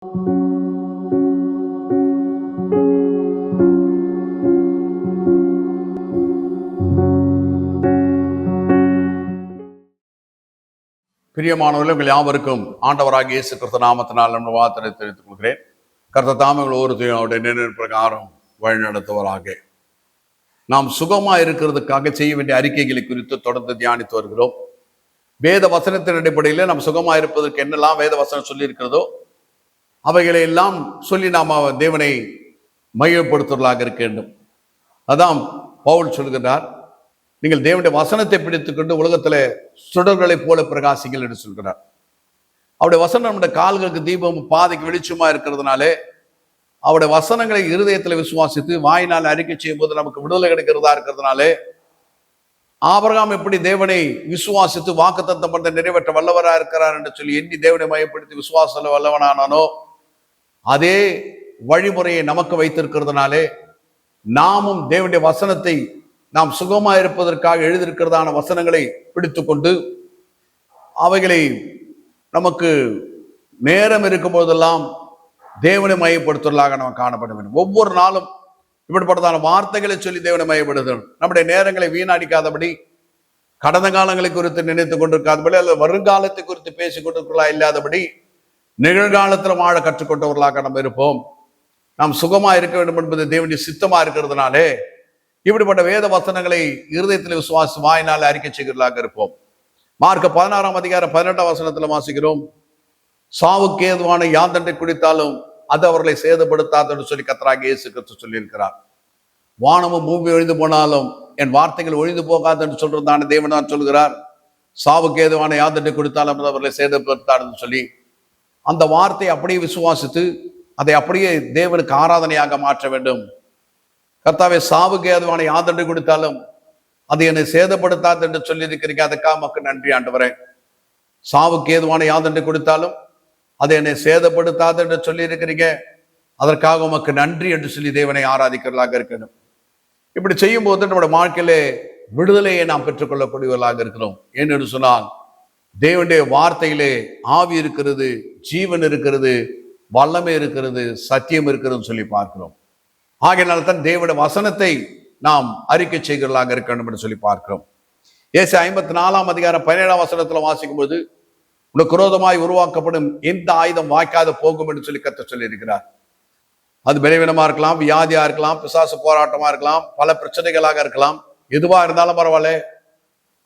பிரியமானவர்கள், உங்கள் யாவருக்கும் ஆண்டவராகிய இயேசு கிறிஸ்து நாமத்தினால் நம்ம வார்த்தையை தெரிவித்துக் கொள்கிறேன். கர்த்தர் தாமே ஒவ்வொருத்தையும் அவருடைய நினைவு பிரகாரம் வழிநடத்துவராக. நாம் சுகமா இருக்கிறதுக்காக செய்ய வேண்டிய அறிக்கைகளை குறித்து தொடர்ந்து தியானித்து வருகிறோம். வேத வசனத்தின் அடிப்படையில் நாம் சுகமா இருப்பதற்கு என்னெல்லாம் வேத வசனம் சொல்லி இருக்கிறதோ அவைகளை எல்லாம் சொல்லி நாம் தேவனை மையப்படுத்துவதாக இருக்க வேண்டும். அதான் பவுல் சொல்கிறார், நீங்கள் தேவனுடைய வசனத்தை பிடித்துக்கொண்டு உலகத்துல சுடர்களை போல பிரகாசிங்கள் என்று சொல்கிறார். அவருடைய வசனம் நம்முடைய கால்களுக்கு தீபம், பாதைக்கு வெளிச்சமா இருக்கிறதுனாலே அவருடைய வசனங்களை இருதயத்துல விசுவாசித்து வாயினால் அறிக்கை செய்யும் போது நமக்கு விடுதலை கிடைக்கிறதா இருக்கிறதுனாலே, ஆபிரகாம் எப்படி தேவனை விசுவாசித்து வாக்குத்தத்தம் பண்ண நிறைவேற்ற வல்லவரா இருக்கிறார் என்று சொல்லி எண்ணி தேவனை மையப்படுத்தி விசுவாசத்துல வல்லவனானோ, அதே வழிமுறையை நமக்கு வைத்திருக்கிறதுனாலே நாமும் தேவனுடைய வசனத்தை நாம் சுகமா இருப்பதற்காக எழுதியிருக்கிறதான வசனங்களை பிடித்து கொண்டு அவைகளை நமக்கு நேரம் இருக்கும் போதெல்லாம் தேவனை மையப்படுத்துவதாக நம்ம காணப்பட வேண்டும். ஒவ்வொரு நாளும் இப்படிப்பட்டதான வார்த்தைகளை சொல்லி தேவனை மையப்படுத்தணும். நம்முடைய நேரங்களை வீணடிக்காதபடி, கடந்த காலங்களை குறித்து நினைத்துக் கொண்டிருக்காதபடி, அல்லது வருங்காலத்தை குறித்து பேசிக் கொண்டிருக்கிறா இல்லாதபடி நிகழ்காலத்தில் வாழ கற்றுக்கொண்டவர்களாக நம்ம இருப்போம். நாம் சுகமா இருக்க வேண்டும் என்பது தேவனுடைய சித்தமா இருக்கிறதுனாலே இப்படிப்பட்ட வேத வசனங்களை இருதயத்தில் விசுவாசி வாயினால் அறிக்கை செய்கிறதாக இருப்போம். மார்க் 16ஆம் அதிகாரம் 18ஆம் வசனத்துல வாசிக்கிறோம், சாவுக்கு ஏதுவான யாந்தண்டை குடித்தாலும் அது அவர்களை சேதப்படுத்தாது என்று சொல்லி கர்த்தராகிய இயேசு கிறிஸ்து சொல்லியிருக்கிறார். வானமும் பூமி ஒழிந்து போனாலும் என் வார்த்தைகள் ஒழிந்து போகாது என்று சொல்றதான தேவன் தான் சொல்கிறார். சாவுக்கு ஏதுவான யாந்தண்டை குடித்தாலும் அது அவர்களை சேதப்படுத்தாது என்று சொல்லி அந்த வார்த்தையை அப்படியே விசுவாசித்து அதை அப்படியே தேவனுக்கு ஆராதனையாக மாற்ற வேண்டும். கர்த்தாவே, சாவுக்கு ஏதுவான யாதண்டை கொடுத்தாலும் அது என்னை சேதப்படுத்தாது என்று சொல்லி இருக்கிறீங்க, அதுக்காக மக்கள் நன்றி ஆண்டவரே. சாவுக்கு ஏதுவான யாதண்டை கொடுத்தாலும் அது என்னை சேதப்படுத்தாது என்று சொல்லி இருக்கிறீங்க, அதற்காக உமக்கு நன்றி என்று சொல்லி தேவனை ஆராதிக்கிறதாக இருக்கணும். இப்படி செய்யும் போது நம்முடைய வாழ்க்கையிலே விடுதலையை நாம் பெற்றுக்கொள்ளக்கூடியவர்களாக இருக்கிறோம். ஏன்னு சொன்னால் தேவனுடைய வார்த்தையிலே ஆவி இருக்கிறது, ஜீவன் இருக்கிறது, வல்லமை இருக்கிறது, சத்தியம் இருக்கிறதுன்னு சொல்லி பார்க்கிறோம். ஆகையினால தான் தேவனுடைய வசனத்தை நாம் அறிக்கை செய்கிறவர்களாக இருக்க வேண்டும் என்று சொல்லி பார்க்கிறோம். ஏசாயா 54ஆம் அதிகாரம் 17ஆம் வசனத்துல வாசிக்கும் போது, உனக்கு விரோதமாய் உருவாக்கப்படும் எந்த ஆயுதம் வாய்க்காத போகும் என்று சொல்லி கர்த்தர் சொல்லி இருக்கிறார். அது பலவீனமா இருக்கலாம், வியாதியா இருக்கலாம், பிசாசு போராட்டமா இருக்கலாம், பல பிரச்சனைகளாக இருக்கலாம். எதுவா இருந்தாலும் பரவாயில்ல,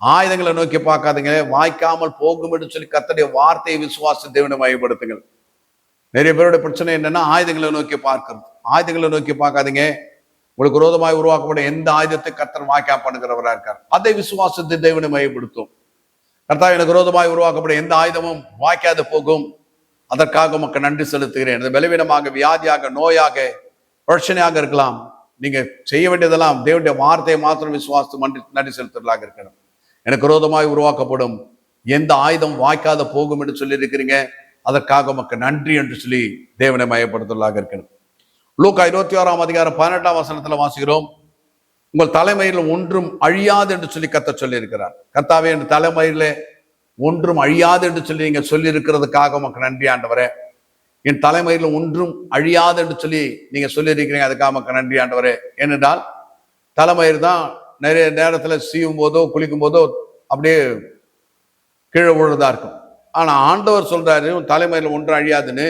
ஆயுதங்களை நோக்கி பார்க்காதீங்க, வாய்க்காமல் போகும் என்று சொல்லி கர்த்தருடைய வார்த்தையை விசுவாசி தேவனை மையப்படுத்துங்கள். நிறைய பேருடைய பிரச்சனை என்னன்னா ஆயுதங்களை நோக்கி பார்க்கிறது. ஆயுதங்களை நோக்கி பார்க்காதீங்க, உங்களுக்கு விரோதமாய் உருவாக்கப்படும் எந்த ஆயுதத்தை கர்த்தர் வாய்க்கா பண்ணுகிறவரா இருக்கார், அதை விசுவாசத்தை தேவனை மையப்படுத்தும். கர்த்தர் எனக்கு விரோதமாய் உருவாக்கப்படும் எந்த ஆயுதமும் வாய்க்காது போகும், அதற்காக மக்கள் நன்றி செலுத்துகிறேன். அது பலவீனமாக, வியாதியாக, நோயாக, பிரச்சனையாக இருக்கலாம். நீங்க செய்ய வேண்டியதெல்லாம் தேவனுடைய வார்த்தையை மாத்திரம் விசுவாசத்தை நன்றி செலுத்துறதாக இருக்கணும். எனக்கு விரோதமாய் உருவாக்கப்படும் எந்த ஆயுதம் வாய்க்காத போகும் என்று சொல்லி இருக்கிறீங்க, அதற்காக மக்கள் நன்றி என்று சொல்லி தேவனை மையப்படுத்துவதாக இருக்கணும். லூக்கா 26ஆம் அதிகாரம் 18ஆம் வசனத்துல வாசிக்கிறோம், உங்கள் தலைமையில் ஒன்றும் அழியாது என்று சொல்லி கர்த்தர் சொல்லி இருக்கிறார். கர்த்தாவே, என் தலைமையில ஒன்றும் அழியாது என்று சொல்லி நீங்க சொல்லி இருக்கிறதுக்காக மக்கள் நன்றி ஆண்டவரே. என் தலைமையில் ஒன்றும் அழியாது என்று சொல்லி நீங்க சொல்லி இருக்கிறீங்க, அதுக்காக மக்கள் நன்றி ஆண்டவரே. ஏனென்றால் தலைமயிர் தான் நிறைய நேரத்துல சீவும் போதோ குளிக்கும் போதோ அப்படியே கீழே விழுறதா இருக்கும். ஆனா ஆண்டவர் சொல்றாரு, தலைமையில் ஒன்றும் அழியாதுன்னு.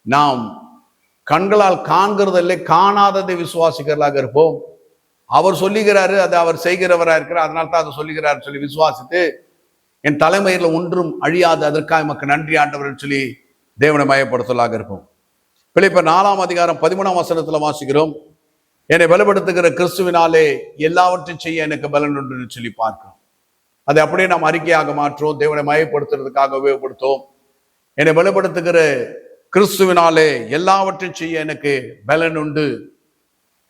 நாம் கண்களால் காண்கிறதில்லை, காணாததை விசுவாசிக்கிறதாக இருப்போம். அவர் சொல்லுகிறாரு, அது அவர் செய்கிறவரா இருக்கிறார், அதனால தான் அதை சொல்லுகிறாரு சொல்லி விசுவாசித்து என் தலைமையில் ஒன்றும் அழியாது, அதற்காக நமக்கு நன்றி ஆண்டவர் சொல்லி தேவனை மையப்படுத்தலாக இருப்போம். பிலிப்பியர் 4ஆம் அதிகாரம் 13ஆம் வசனத்துல வாசிக்கிறோம், என்னை பலப்படுத்துகிற கிறிஸ்துவினாலே எல்லாவற்றையும் செய்ய எனக்கு பலன் உண்டு சொல்லி பார்க்கிறோம். அதை அப்படியே நாம் அறிக்கையாக மாற்றோம், தேவனை மையப்படுத்துறதுக்காக உபயோகப்படுத்துவோம். என்னை பலப்படுத்துகிற கிறிஸ்துவினாலே எல்லாவற்றையும் செய்ய எனக்கு பலன் உண்டு.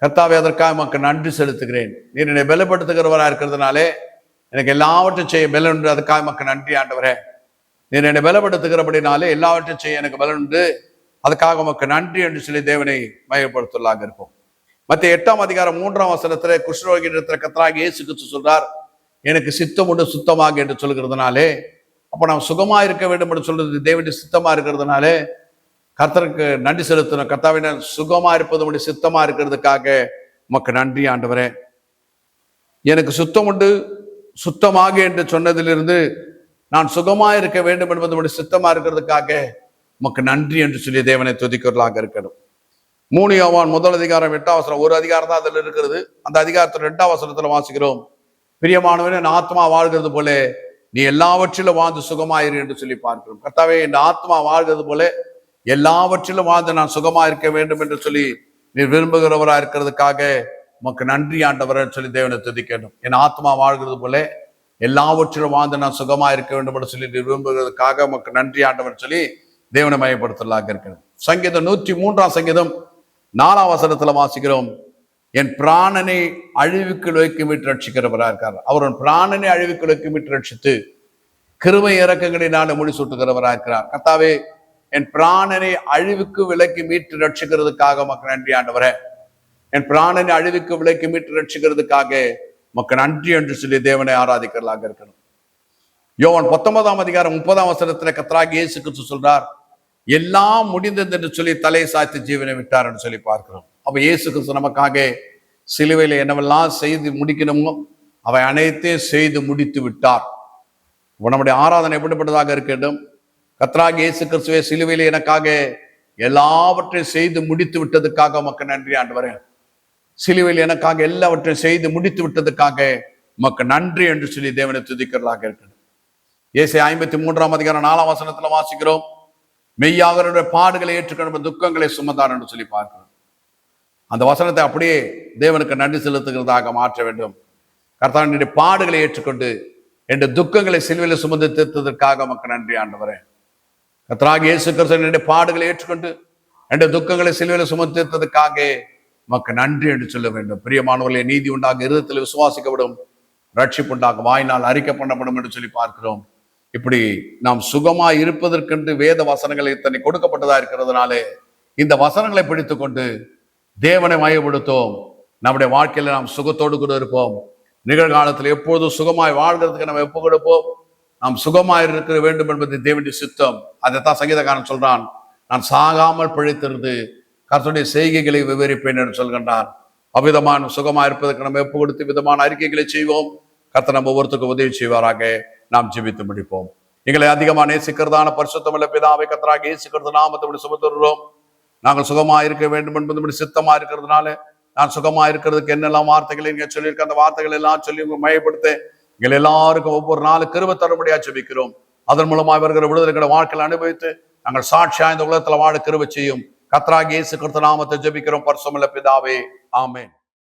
கர்த்தாவே, அதற்காக மக்கள் நன்றி செலுத்துகிறேன். நீர் என்னை பலப்படுத்துகிறவரா இருக்கிறதுனாலே எனக்கு எல்லாவற்றையும் செய்ய பலன் உண்டு, அதுக்காக மக்கள் நன்றி ஆண்டவரே. நீர் என்னை பலப்படுத்துகிறபடினாலே எல்லாவற்றையும் செய்ய எனக்கு பலன் உண்டு, அதுக்காக மக்கள் நன்றி என்று சொல்லி தேவனை மையப்படுத்தலாக இருப்போம். மத்திய 8ஆம் அதிகாரம் 3ஆம் வசனத்துல குஷ்டரோகி இடத்துல கர்த்தராகிய இயேசு கிறிஸ்து சொல்றார், எனக்கு சித்தம் உண்டு சுத்தமாக என்று சொல்கிறதுனாலே, அப்ப நாம் சுகமா இருக்க வேண்டும் என்று சொல்றது தேவனுடைய சித்தமா இருக்கிறதுனாலே கர்த்தருக்கு நன்றி செலுத்தணும். கர்த்தாவே சுகமா இருப்பது உடைய சித்தமா இருக்கிறதுக்காக உமக்கு நன்றி ஆண்டவரே. எனக்கு சுத்தம் உண்டு சுத்தமாக என்று சொன்னதிலிருந்து நான் சுகமா இருக்க வேண்டும் என்பது உடைய சித்தமா இருக்கிறதுக்காக உமக்கு நன்றி என்று சொல்லி தேவனை துதிக்கிறதாக இருக்கணும். 3 யோவான் 1:8 ஒரு அதிகாரம் தான் அதில் இருக்கிறது. அந்த அதிகாரத்தில் 2 வாசிக்கிறோம், பிரியமானவனே என் ஆத்மா வாழ்கிறது போல நீ எல்லாவற்றிலும் வாழ்ந்து சுகமாயிரு என்று சொல்லி பார்க்கிறோம். கர்த்தாவே என் ஆத்மா வாழ்கிறது போல எல்லாவற்றிலும் வாழ்ந்து நான் சுகமா இருக்க வேண்டும் என்று சொல்லி நீ விரும்புகிறவரா இருக்கிறதுக்காக உமக்கு நன்றி ஆண்டவரை சொல்லி தேவனை துதிக்கணும். என் ஆத்மா வாழ்கிறது போல எல்லாவற்றிலும் வாழ்ந்து நான் சுகமா இருக்க வேண்டும் என்று சொல்லி நீ விரும்புகிறதுக்காக உமக்கு நன்றி ஆண்டவர் சொல்லி தேவனை மையப்படுத்தலாக இருக்கணும். சங்கீதம் 103 சங்கீதம் 4 வாசிக்கிறோம், என் பிராணனை அழிவுக்கு நோக்கி மீட்டு ரட்சிக்கிறவரா இருக்கார். அவர் பிராணனை அழிவுக்கு நோக்கி மீட்டு ரட்சித்து கிருபை இரக்கங்களினால முடிசூட்டுகிறவரா இருக்கிறார். கர்த்தாவே என் பிராணனை அழிவுக்கு விலக்கி மீட்டு ரட்சிக்கிறதுக்காக உமக்கு நன்றி ஆண்டவரே. என் பிராணனை அழிவுக்கு விலக்கி மீட்டு ரட்சிக்கிறதுக்காக உமக்கு நன்றி என்று சொல்லி தேவனை ஆராதிக்கிறதாக இருக்கணும். யோவான் 19:30 கர்த்தராகிய இயேசு கிறிஸ்து சொல்றார், எல்லாம் முடிந்தது என்று சொல்லி தலை சாய்த்து ஜீவனை விட்டார் என்று சொல்லி பார்க்கிறோம். அப்ப இயேசு கிறிஸ்து நமக்காக சிலுவையில் என்னவெல்லாம் செய்து முடிக்கணுமோ அவை அனைத்தையும் செய்து முடித்து விட்டார். நம்முடைய ஆராதனை எப்படிப்பட்டதாக இருக்கட்டும், கர்த்தராகிய இயேசு கிறிஸ்துவே சிலுவையில் எனக்காக எல்லாவற்றையும் செய்து முடித்து விட்டதுக்காக உமக்கு நன்றி ஆண்டவரே. சிலுவையில் எனக்காக எல்லாவற்றையும் செய்து முடித்து விட்டதுக்காக உமக்கு நன்றி என்று சொல்லி தேவனை துதிக்கிறதாக இருக்கணும். ஏசாயா 53:4 வாசிக்கிறோம், மெய்யாக பாடுகளை ஏற்றுக்கொண்டு துக்கங்களை சுமந்தார் என்று சொல்லி பார்க்கிறோம். அந்த வசனத்தை அப்படியே தேவனுக்கு நன்றி செலுத்துகிறதாக மாற்ற வேண்டும். கர்த்தாவினுடைய பாடுகளை ஏற்றுக்கொண்டு என்ற துக்கங்களை சிலுவையில் சுமந்து தீர்த்ததற்காக உமக்கு நன்றி ஆண்டவரே. கர்த்தராகிய இயேசு கிறிஸ்துவினுடைய பாடுகளை ஏற்றுக்கொண்டு என்ற துக்கங்களை சிலுவையில் சுமந்து தீர்த்ததற்காக உமக்கு நன்றி என்று சொல்ல வேண்டும். பிரியமானவர்களே, நீதி உண்டாக இருதயத்தில் விசுவாசிக்கப்படும், ரட்சிப்பு உண்டாக வாயினால் அறிக்கை பண்ணப்படும் என்று சொல்லி பார்க்கிறோம். இப்படி நாம் சுகமா இருப்பதற்கென்று வேத வசனங்கள் இத்தனை கொடுக்கப்பட்டதா இருக்கிறதுனாலே இந்த வசனங்களை பிடித்துக் கொண்டு தேவனை மையப்படுத்துவோம். நம்முடைய வாழ்க்கையில நாம் சுகத்தோடு கூட இருப்போம். நிகழ்காலத்தில் எப்பொழுதும் சுகமாய் வாழ்கிறதுக்கு நம்ம எப்போ கொடுப்போம். நாம் சுகமாய் இருக்க வேண்டும் என்பது தேவனுடைய சித்தம். அதைத்தான் சங்கீதக்காரன் சொல்றான், நான் சாகாமல் பிழைத்திருந்து கர்த்தருடைய செய்கைகளை விவரிப்பேன் என்று சொல்கின்றார். அவ்விதமான சுகமா இருப்பதற்கு நம்ம எப்போ கொடுத்து விதமான அறிக்கைகளை செய்வோம். கர்த்தர் நம்ம ஒவ்வொருத்தருக்கும் உதவி செய்வாராக. நாம் ஜெபித்து முடிப்போம். எங்களை அதிகமாக நேசிக்கிறதான பரிசுத்தமுள்ள பிதாவை கர்த்தராகிய இயேசு கிறிஸ்து நாமத்தை சுமத்துகிறோம். நாங்கள் சுகமா இருக்க வேண்டும் என்பது சித்தமா இருக்கிறதுனால நான் சுகமா இருக்கிறதுக்கு என்னெல்லாம் வார்த்தைகளை நீங்க சொல்லியிருக்க அந்த வார்த்தைகள் எல்லாம் சொல்லி உங்க மையப்படுத்த எங்கள் எல்லாருக்கும் ஒவ்வொரு நாளும் கிருபை தரும்படியா ஜெபிக்கிறோம். அதன் மூலமா இவர்கள் விடுதலைகளை வாழ்க்கையில் அனுபவித்து நாங்கள் சாட்சியா இந்த உலகத்துல வாழ கிருபை செய்யும். கர்த்தராகிய இயேசு கிறிஸ்து நாமத்தை ஜெபிக்கிறோம் பரிசுத்தமுள்ள பிதாவே, ஆமென்.